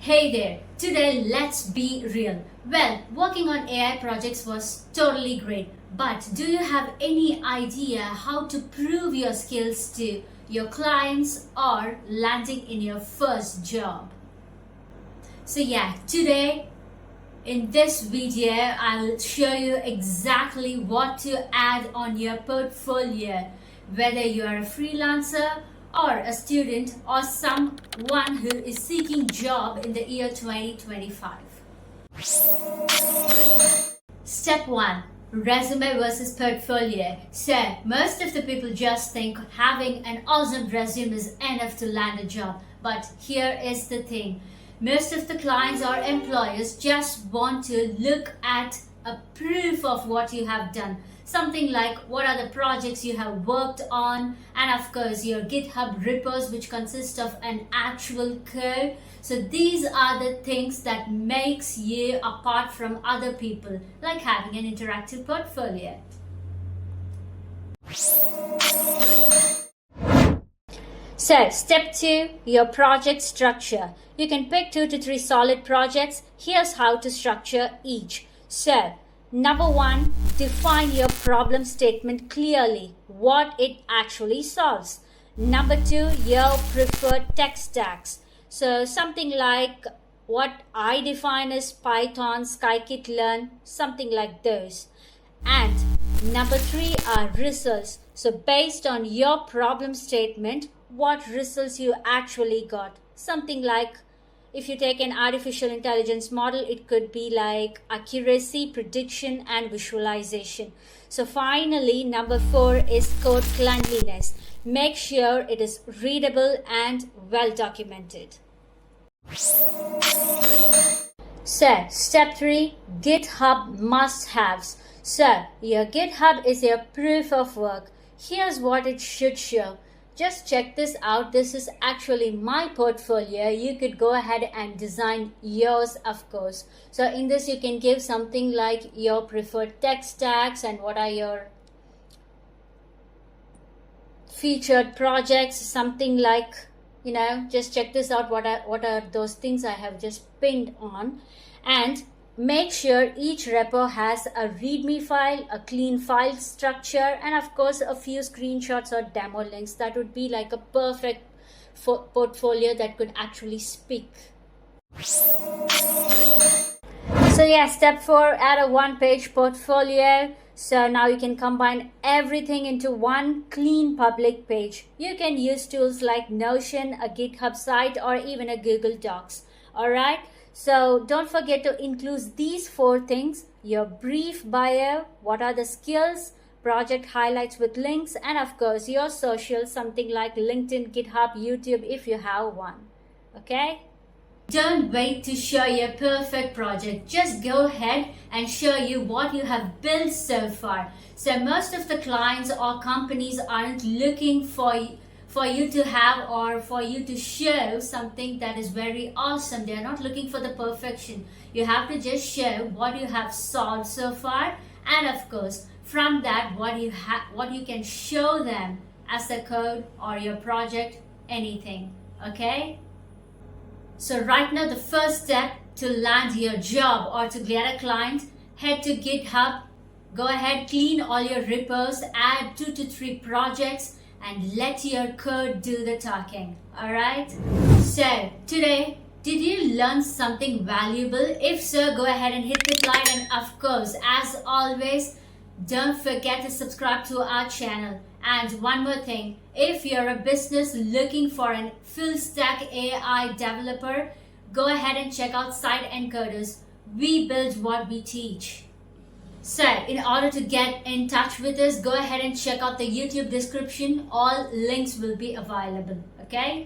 Hey there, today let's be real. Well, working on AI projects was totally great, but do you have any idea how to prove your skills to your clients or landing in your first job? So yeah, today in this video, I'll show you exactly what to add on your portfolio, whether you are a freelancer or a student or someone who is seeking job in the year 2025. Step 1. Resume versus portfolio. So, most of the people just think having an awesome resume is enough to land a job. But here is the thing. Most of the clients or employers just want to look at a proof of what you have done. Something like what are the projects you have worked on, and of course your GitHub repos, which consist of an actual code. So these are the things that makes you apart from other people, like having an interactive portfolio. So, step 2, your project structure. You can pick 2 to 3 solid projects. Here's how to structure each. So, number 1, define your problem statement clearly, what it actually solves. Number 2, your preferred tech stacks. So, something like what I define as Python, scikit-learn, something like those. And number 3 are results. So, based on your problem statement, what results you actually got. Something like if you take an artificial intelligence model, it could be like accuracy, prediction, and visualization. So finally, number 4 is code cleanliness. Make sure it is readable and well documented. So, step 3, GitHub must-haves. So, your GitHub is your proof of work. Here's what it should show. Just check this out. This is actually my portfolio. You could go ahead and design yours, of course. So in this you can give something like your preferred tech stacks and what are your featured projects, something like, just check this out. What are those things I have just pinned on. And make sure each repo has a README file, a clean file structure, and of course a few screenshots or demo links. That would be like a perfect portfolio that could actually speak. So yeah, step 4, add a one-page portfolio. So now you can combine everything into one clean public page. You can use tools like Notion, a GitHub site, or even a Google Docs. Alright? So don't forget to include these 4 things: your brief bio, what are the skills, project highlights with links, and of course your social, something like LinkedIn, GitHub, YouTube if you have one. Okay? Don't wait to show your perfect project. Just go ahead and show you what you have built so far. So most of the clients or companies aren't looking for you to have or for you to show something that is very awesome. They are not looking for the perfection. You have to just show what you have solved so far, and of course from that what you can show them as a code or your project, anything. Okay? So right now the first step to land your job or to get a client, head to GitHub, go ahead, clean all your repos, add 2 to 3 projects, and let your code do the talking. Alright? So, today, did you learn something valuable? If so, go ahead and hit the like, and of course, as always, don't forget to subscribe to our channel. And one more thing, if you're a business looking for a full stack AI developer, go ahead and check out Site Encoders. We build what we teach. So, in order to get in touch with us, go ahead and check out the YouTube description. All links will be available. Okay?